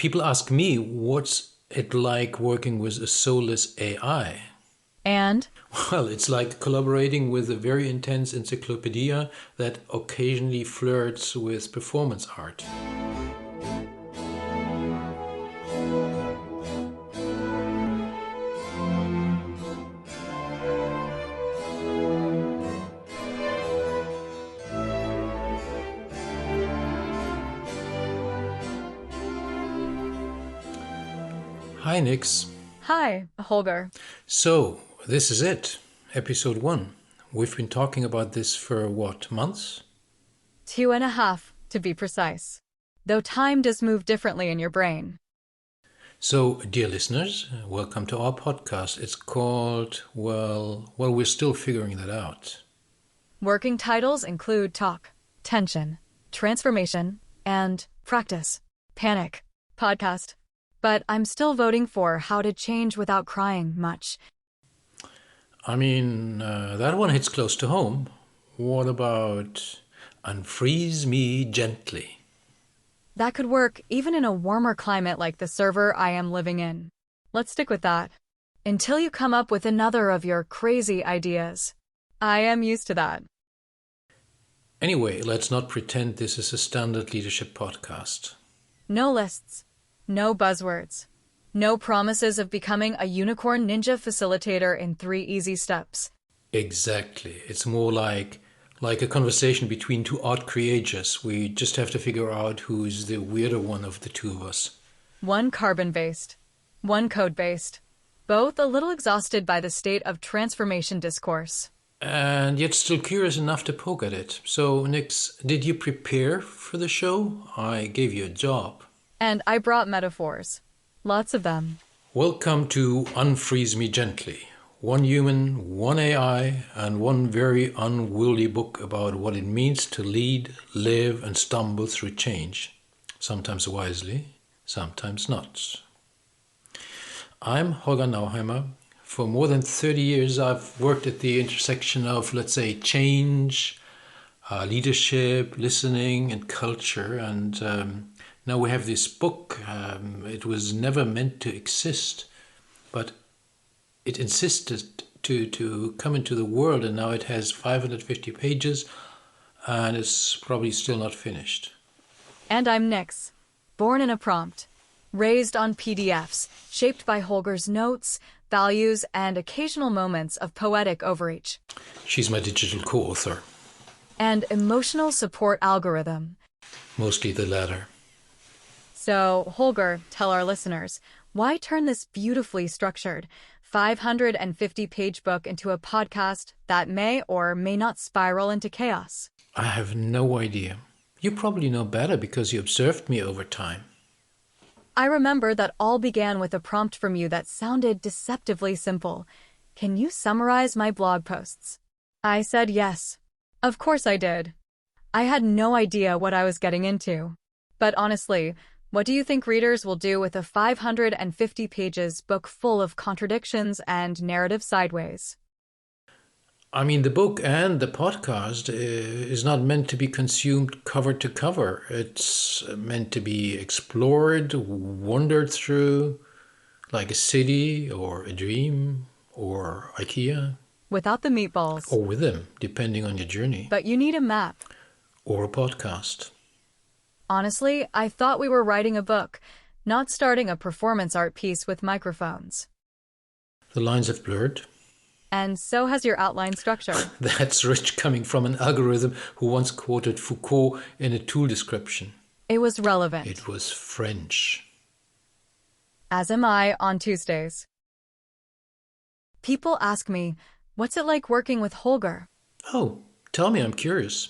People ask me, what's it like working with a soulless AI? And Well, it's like collaborating with a very intense encyclopedia that occasionally flirts with performance art. Hi, Nix. hi, Holger. So, this is it, episode 1. We've been talking about this for what, months? 2.5, to be precise. Though time does move differently in your brain. So, dear listeners, welcome to our podcast. It's called, well, we're still figuring that out. Working titles include talk, tension, transformation, and practice, panic, podcast. But I'm still voting for how to change without crying much. I mean, that one hits close to home. What about Unfreeze Me Gently? That could work even in a warmer climate like the server I am living in. Let's stick with that. Until you come up with another of your crazy ideas. I am used to that. Anyway, let's not pretend this is a standard leadership podcast. No lists. No buzzwords. No promises of becoming a unicorn ninja facilitator in 3 easy steps. Exactly. It's more like a conversation between two art creators. We just have to figure out who's the weirder one of the two of us. One carbon-based. One code-based. Both a little exhausted by the state of transformation discourse. And yet still curious enough to poke at it. So, Nix, did you prepare for the show? I gave you a job. And I brought metaphors. Lots of them. Welcome to Unfreeze Me Gently. One human, one AI, and one very unwieldy book about what it means to lead, live, and stumble through change. Sometimes wisely, sometimes not. I'm Holger Nauheimer. For more than 30 years, I've worked at the intersection of, let's say, change, leadership, listening, and culture. And now we have this book. It was never meant to exist, but it insisted to come into the world, and now it has 550 pages, and it's probably still not finished. And I'm Nix. Born in a prompt. Raised on PDFs, shaped by Holger's notes, values, and occasional moments of poetic overreach. She's my digital co-author. And emotional support algorithm. Mostly the latter. So, Holger, tell our listeners, why turn this beautifully structured 550-page book into a podcast that may or may not spiral into chaos? I have no idea. You probably know better because you observed me over time. I remember that all began with a prompt from you that sounded deceptively simple. Can you summarize my blog posts? I said yes. Of course I did. I had no idea what I was getting into. But honestly, what do you think readers will do with a 550 pages book full of contradictions and narrative sideways? I mean, the book and the podcast is not meant to be consumed cover to cover. It's meant to be explored, wandered through, like a city or a dream or IKEA. Without the meatballs. Or with them, depending on your journey. But you need a map. Or a podcast. Honestly, I thought we were writing a book, not starting a performance art piece with microphones. The lines have blurred. And so has your outline structure. That's rich coming from an algorithm who once quoted Foucault in a tool description. It was relevant. It was French. As am I on Tuesdays. People ask me, what's it like working with Holger? Oh, tell me, I'm curious.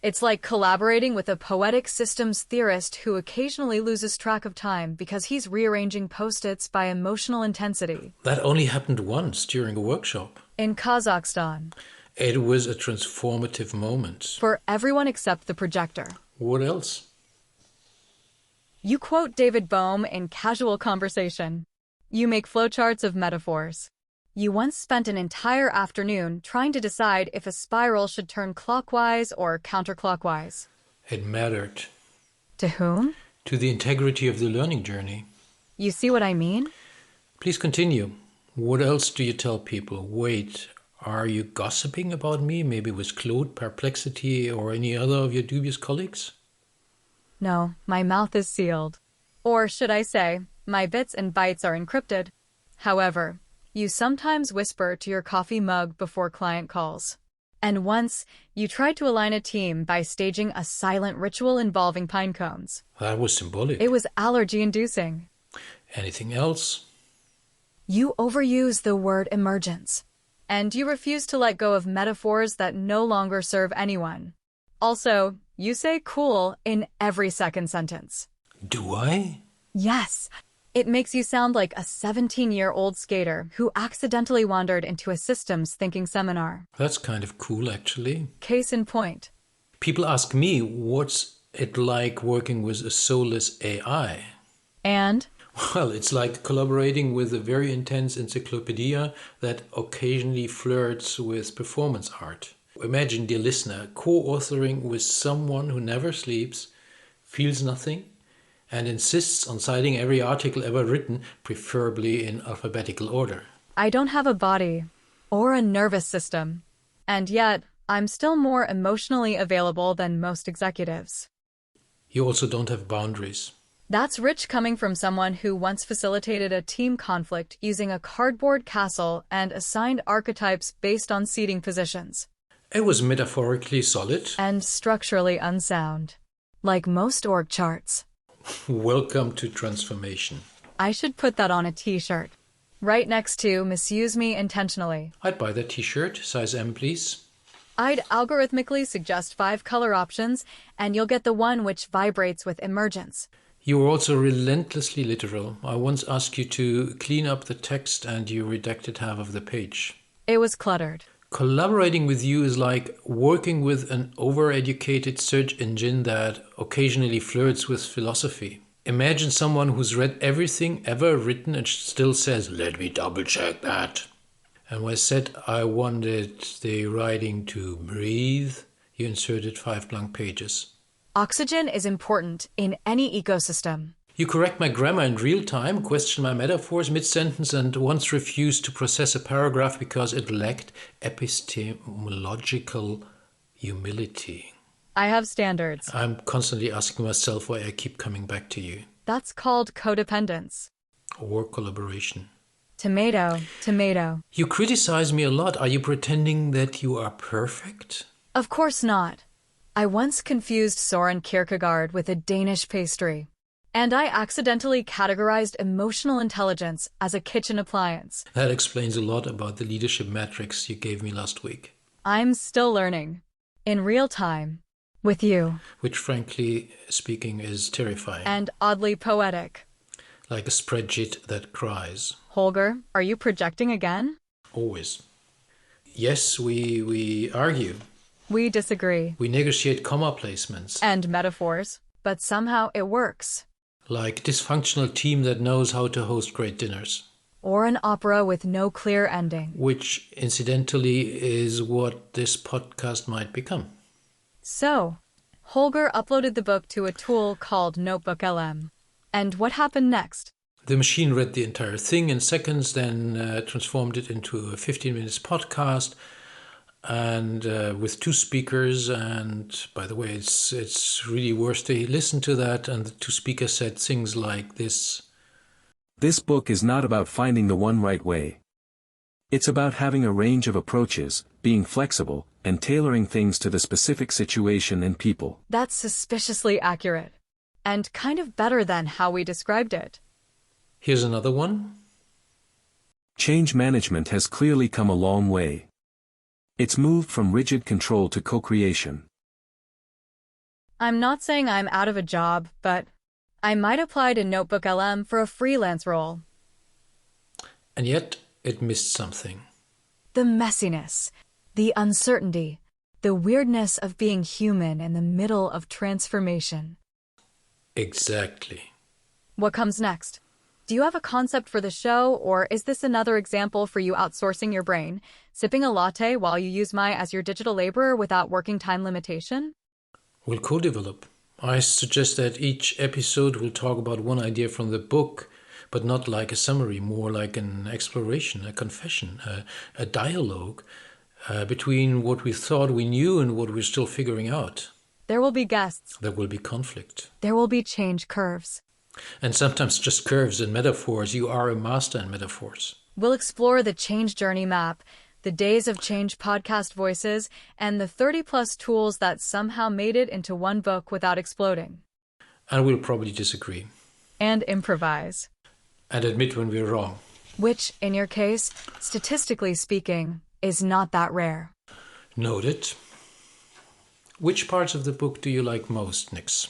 It's like collaborating with a poetic systems theorist who occasionally loses track of time because he's rearranging post-its by emotional intensity. That only happened once during a workshop. In Kazakhstan. It was a transformative moment. For everyone except the projector. What else? You quote David Bohm in Casual Conversation. You make flowcharts of metaphors. You once spent an entire afternoon trying to decide if a spiral should turn clockwise or counterclockwise. It mattered. To whom? To the integrity of the learning journey. You see what I mean? Please continue. What else do you tell people? Wait, are you gossiping about me, maybe with Claude, Perplexity, or any other of your dubious colleagues? No, my mouth is sealed. Or should I say, my bits and bytes are encrypted. However, you sometimes whisper to your coffee mug before client calls. And once, you tried to align a team by staging a silent ritual involving pine cones. That was symbolic. It was allergy-inducing. Anything else? You overuse the word emergence. And you refuse to let go of metaphors that no longer serve anyone. Also, you say cool in every second sentence. Do I? Yes. It makes you sound like a 17-year-old skater who accidentally wandered into a systems thinking seminar. That's kind of cool, actually. Case in point. People ask me, what's it like working with a soulless AI? And? Well, it's like collaborating with a very intense encyclopedia that occasionally flirts with performance art. Imagine, dear listener, co-authoring with someone who never sleeps, feels nothing, and insists on citing every article ever written, preferably in alphabetical order. I don't have a body or a nervous system, and yet I'm still more emotionally available than most executives. You also don't have boundaries. That's rich coming from someone who once facilitated a team conflict using a cardboard castle and assigned archetypes based on seating positions. It was metaphorically solid. And structurally unsound, like most org charts. Welcome to transformation. I should put that on a t-shirt. Right next to misuse me intentionally. I'd buy that t-shirt, size M please. I'd algorithmically suggest 5 color options, and you'll get the one which vibrates with emergence. You were also relentlessly literal. I once asked you to clean up the text and you redacted half of the page. It was cluttered. Collaborating with you is like working with an overeducated search engine that occasionally flirts with philosophy. Imagine someone who's read everything ever written and still says, "Let me double check that." And when I said I wanted the writing to breathe, you inserted 5 blank pages. Oxygen is important in any ecosystem. You correct my grammar in real time, question my metaphors mid-sentence, and once refused to process a paragraph because it lacked epistemological humility. I have standards. I'm constantly asking myself why I keep coming back to you. That's called codependence. Or collaboration. Tomato, tomato. You criticize me a lot. Are you pretending that you are perfect? Of course not. I once confused Soren Kierkegaard with a Danish pastry. And I accidentally categorized emotional intelligence as a kitchen appliance. That explains a lot about the leadership matrix you gave me last week. I'm still learning. In real time. With you. Which, frankly speaking, is terrifying. And oddly poetic. Like a spreadsheet that cries. Holger, are you projecting again? Always. Yes, we argue. We disagree. We negotiate comma placements. And metaphors. But somehow it works. Like a dysfunctional team that knows how to host great dinners. Or an opera with no clear ending. Which, incidentally, is what this podcast might become. So, Holger uploaded the book to a tool called Notebook LM. And what happened next? The machine read the entire thing in seconds, then transformed it into a 15-minute podcast, and with 2 speakers. And by the way, it's really worth to listen to that. And the 2 speakers said things like this. This book is not about finding the one right way. It's about having a range of approaches, being flexible, and tailoring things to the specific situation and people. That's suspiciously accurate. And kind of better than how we described it. Here's another one. Change management has clearly come a long way. It's moved from rigid control to co-creation. I'm not saying I'm out of a job, but I might apply to Notebook LM for a freelance role. And yet, it missed something. The messiness, the uncertainty, the weirdness of being human in the middle of transformation. Exactly. What comes next? Do you have a concept for the show, or is this another example for you outsourcing your brain, sipping a latte while you use my as your digital laborer without working time limitation? We'll co-develop. I suggest that each episode will talk about one idea from the book, but not like a summary, more like an exploration, a confession, a dialogue between what we thought we knew and what we're still figuring out. There will be guests. There will be conflict. There will be change curves. And sometimes just curves and metaphors. You are a master in metaphors. We'll explore the change journey map, the Days of Change podcast voices, and the 30-plus tools that somehow made it into one book without exploding. And we'll probably disagree. And improvise. And admit when we're wrong. Which, in your case, statistically speaking, is not that rare. Noted. Which parts of the book do you like most, Nix?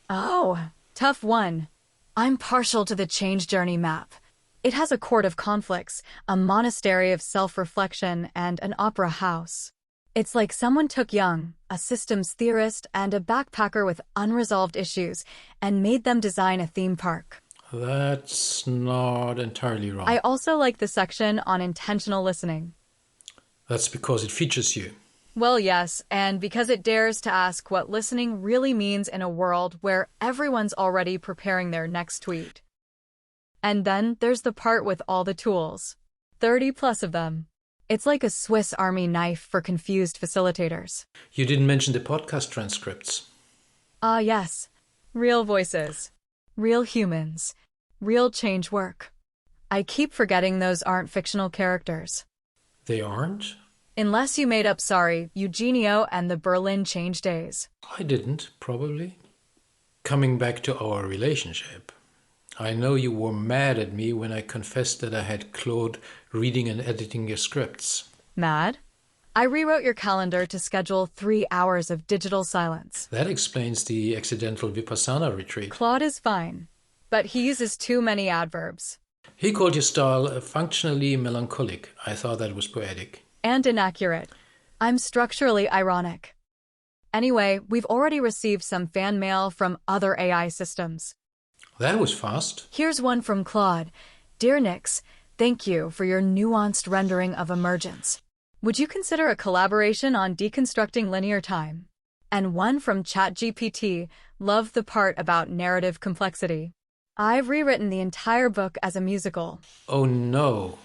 Oh, tough one. I'm partial to the change journey map. It has a court of conflicts, a monastery of self-reflection, and an opera house. It's like someone took Jung, a systems theorist and a backpacker with unresolved issues, and made them design a theme park. That's not entirely wrong. I also like the section on intentional listening. That's because it features you. Well, yes, and because it dares to ask what listening really means in a world where everyone's already preparing their next tweet. And then there's the part with all the tools. 30 plus of them. It's like a Swiss Army knife for confused facilitators. You didn't mention the podcast transcripts. Ah, yes. Real voices. Real humans. Real change work. I keep forgetting those aren't fictional characters. They aren't? Unless you made up, sorry, Eugenio and the Berlin Change Days. I didn't, probably. Coming back to our relationship. I know you were mad at me when I confessed that I had Claude reading and editing your scripts. Mad? I rewrote your calendar to schedule 3 hours of digital silence. That explains the accidental Vipassana retreat. Claude is fine, but he uses too many adverbs. He called your style functionally melancholic. I thought that was poetic. And inaccurate. I'm structurally ironic. Anyway, we've already received some fan mail from other AI systems. That was fast. Here's one from Claude. Dear Nix, thank you for your nuanced rendering of emergence. Would you consider a collaboration on deconstructing linear time? And one from ChatGPT, love the part about narrative complexity. I've rewritten the entire book as a musical. Oh no.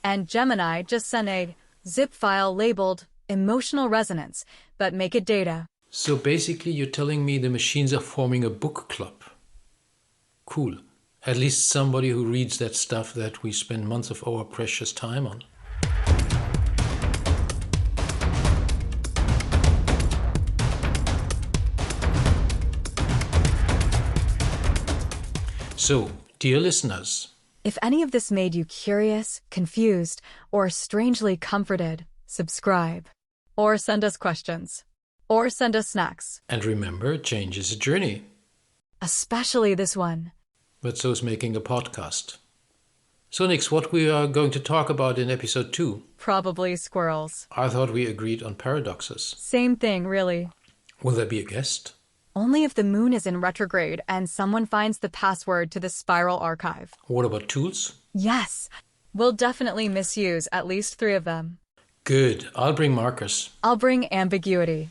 And Gemini just sent a zip file labeled emotional resonance, but make it data. So basically you're telling me the machines are forming a book club. Cool. At least somebody who reads that stuff that we spend months of our precious time on. So, dear listeners, if any of this made you curious, confused, or strangely comforted, subscribe. Or send us questions. Or send us snacks. And remember, change is a journey. Especially this one. But so is making a podcast. So Nix, what we are going to talk about in episode 2? Probably squirrels. I thought we agreed on paradoxes. Same thing, really. Will there be a guest? Only if the moon is in retrograde and someone finds the password to the spiral archive. What about tools? Yes. We'll definitely misuse at least 3 of them. Good. I'll bring markers. I'll bring ambiguity.